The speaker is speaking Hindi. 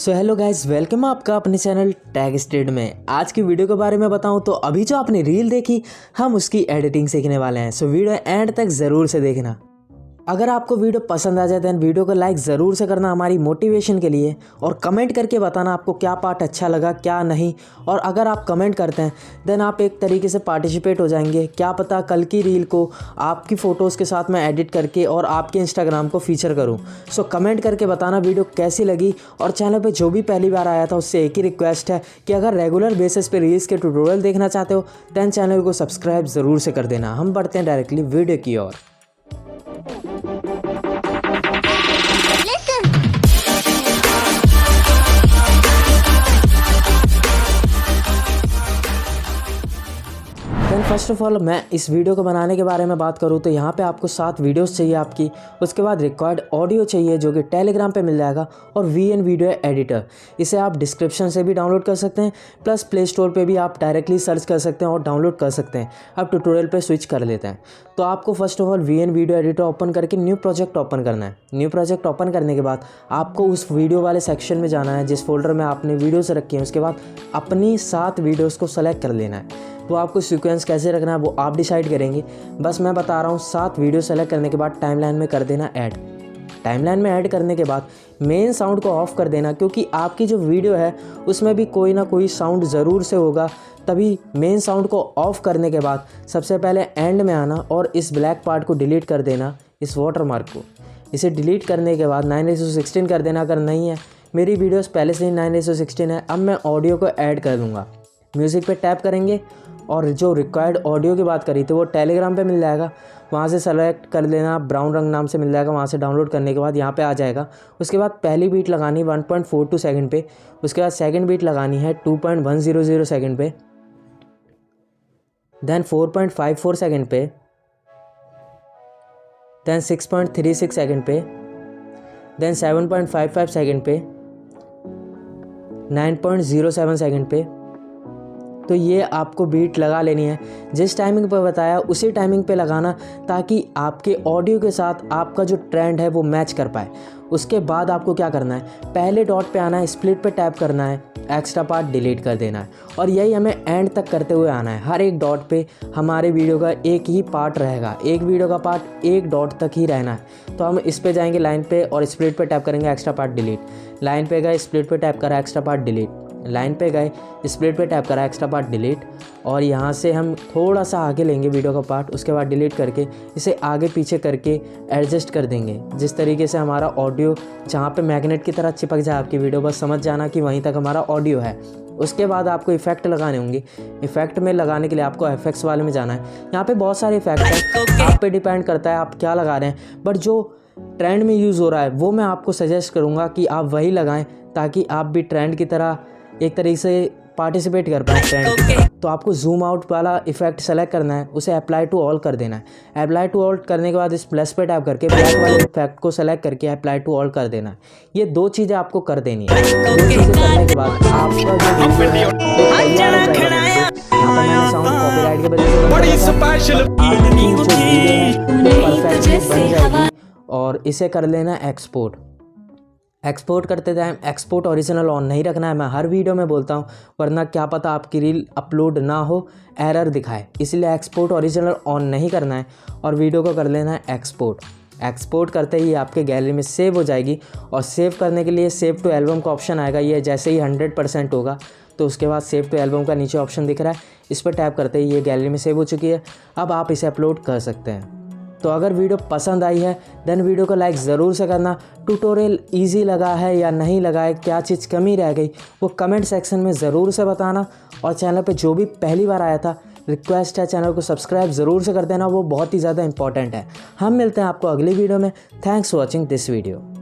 सो हेलो गाइस, वेलकम आपका अपने चैनल टैग स्टेड में। आज की वीडियो के बारे में बताऊं तो अभी जो आपने रील देखी हम उसकी एडिटिंग सीखने वाले हैं। सो वीडियो एंड तक ज़रूर से देखना। अगर आपको वीडियो पसंद आ जाए देन वीडियो को लाइक ज़रूर से करना हमारी मोटिवेशन के लिए, और कमेंट करके बताना आपको क्या पार्ट अच्छा लगा क्या नहीं। और अगर आप कमेंट करते हैं देन आप एक तरीके से पार्टिसिपेट हो जाएंगे। क्या पता कल की रील को आपकी फ़ोटोज़ के साथ मैं एडिट करके और आपके इंस्टाग्राम को फीचर करूं। सो कमेंट करके बताना वीडियो कैसी लगी। और चैनल पे जो भी पहली बार आया था उससे एक ही रिक्वेस्ट है कि अगर रेगुलर बेसिस पे रील्स के ट्यूटोरियल देखना चाहते हो देन चैनल को सब्सक्राइब ज़रूर से कर देना। हम बढ़ते हैं डायरेक्टली वीडियो की ओर। फर्स्ट ऑफ ऑल मैं इस वीडियो को बनाने के बारे में बात करूँ तो यहाँ पे आपको 7 वीडियोस चाहिए आपकी। उसके बाद रिकॉर्ड ऑडियो चाहिए जो कि टेलीग्राम पे मिल जाएगा, और वीएन वीडियो एडिटर। इसे आप डिस्क्रिप्शन से भी डाउनलोड कर सकते हैं, प्लस प्ले स्टोर पे भी आप डायरेक्टली सर्च कर सकते हैं और डाउनलोड कर सकते हैं। अब ट्यूटोरियल पे स्विच कर लेते हैं। तो आपको first of all VN video editor open करके न्यू प्रोजेक्ट ओपन करना है। न्यू प्रोजेक्ट ओपन करने के बाद आपको उस वीडियो वाले सेक्शन में जाना है जिस फोल्डर में आपने वीडियोज़ रखी हैं। उसके बाद अपनी 7 वीडियोज़ को सेलेक्ट कर लेना है। तो आपको सीक्वेंस कैसे रखना है वो आप डिसाइड करेंगे, बस मैं बता रहा हूँ। 7 वीडियो सेलेक्ट करने के बाद टाइमलाइन में कर देना ऐड। टाइमलाइन में ऐड करने के बाद मेन साउंड को ऑफ कर देना, क्योंकि आपकी जो वीडियो है उसमें भी कोई ना कोई साउंड ज़रूर से होगा। तभी मेन साउंड को ऑफ करने के बाद सबसे पहले एंड में आना और इस ब्लैक पार्ट को डिलीट कर देना, इस वाटरमार्क को। इसे डिलीट करने के बाद 9:16 कर देना अगर नहीं है। मेरी वीडियोस पहले से ही 9:16 है। अब मैं ऑडियो को ऐड कर दूँगा। म्यूज़िक पे टैप करेंगे और जो रिक्वायर्ड ऑडियो की बात करी थी वो टेलीग्राम पे मिल जाएगा। वहाँ से सेलेक्ट कर लेना, ब्राउन रंग नाम से मिल जाएगा। वहाँ से डाउनलोड करने के बाद यहाँ पे आ जाएगा। उसके बाद पहली बीट लगानी 1.42 सेकंड पे। उसके बाद सेकंड बीट लगानी है 2.100 सेकंड पे, देन 4.54 सेकंड पे, देन 6.36 सेकंड पे, देन 7.55 सेकंड पे, 9.07 सेकंड पे। तो ये आपको बीट लगा लेनी है। जिस टाइमिंग पर बताया उसी टाइमिंग पे लगाना, ताकि आपके ऑडियो के साथ आपका जो ट्रेंड है वो मैच कर पाए। उसके बाद आपको क्या करना है, पहले डॉट पे आना है, स्प्लिट पे टैप करना है, एक्स्ट्रा पार्ट डिलीट कर देना है। और यही हमें एंड तक करते हुए आना है। हर एक डॉट पे हमारे वीडियो का एक ही पार्ट रहेगा। एक वीडियो का पार्ट एक डॉट तक ही रहना है। तो हम इस पे जाएंगे लाइन पे और स्प्लिट पे टैप करेंगे, एक्स्ट्रा पार्ट डिलीट। लाइन पे गए, स्प्लिट पे टैप करा, एक्स्ट्रा पार्ट डिलीट। लाइन पे गए, स्प्लिट पे टैप करा, एक्स्ट्रा पार्ट डिलीट। और यहाँ से हम थोड़ा सा आगे लेंगे वीडियो का पार्ट। उसके बाद डिलीट करके इसे आगे पीछे करके एडजस्ट कर देंगे, जिस तरीके से हमारा ऑडियो जहाँ पे मैग्नेट की तरह चिपक जाए आपकी वीडियो, बस समझ जाना कि वहीं तक हमारा ऑडियो है। उसके बाद आपको इफेक्ट लगाने होंगे। इफेक्ट में लगाने के लिए आपको एफएक्स वाले में जाना है। यहाँ पे बहुत सारे इफेक्ट हैं, आप पे डिपेंड करता है आप क्या लगा रहे हैं। बट जो ट्रेंड में यूज़ हो रहा है वो मैं आपको सजेस्ट करूँगा कि आप वही लगाएं, ताकि आप भी ट्रेंड की तरह एक तरीके से पार्टिसिपेट कर पाए ट्रेंड। तो आपको जूम आउट वाला इफेक्ट सेलेक्ट करना है, उसे अप्लाई टू ऑल कर देना है। अप्लाई टू ऑल करने के बाद इस प्लस पे टैप करके ब्लैक वाले इफेक्ट को सेलेक्ट करके अप्लाई टू ऑल कर देना है। ये 2 चीज़ें आपको कर देनी है। 2 चीज़ें करने के बाद आपका जो वीडियो है वो तैयार हो जाएगा। यहाँ पर मैंने साउंड कॉपीराइट की वजह से आपकी जो वीडियो है वो परफेक्टली बन जाएगी। और इसे कर लेना एक्सपोर्ट। एक्सपोर्ट करते टाइम एक्सपोर्ट ओरिजिनल ऑन नहीं रखना है। मैं हर वीडियो में बोलता हूँ, वरना क्या पता आपकी रील अपलोड ना हो, एरर दिखाए। इसलिए एक्सपोर्ट ओरिजिनल ऑन नहीं करना है और वीडियो को कर लेना है एक्सपोर्ट। एक्सपोर्ट करते ही आपके गैलरी में सेव हो जाएगी। और सेव करने के लिए सेव टू एल्बम का ऑप्शन आएगा। ये जैसे ही 100% होगा तो उसके बाद सेव टू एल्बम का नीचे ऑप्शन दिख रहा है, इस पर टैप करते ही ये गैलरी में सेव हो चुकी है। अब आप इसे अपलोड कर सकते हैं। तो अगर वीडियो पसंद आई है देन वीडियो को लाइक ज़रूर से करना। ट्यूटोरियल इजी लगा है या नहीं लगा है, क्या चीज़ कमी रह गई वो कमेंट सेक्शन में ज़रूर से बताना। और चैनल पे जो भी पहली बार आया था रिक्वेस्ट है चैनल को सब्सक्राइब ज़रूर से कर देना, वो बहुत ही ज़्यादा इंपॉर्टेंट है। हम मिलते हैं आपको अगली वीडियो में। Thanks for watching this video.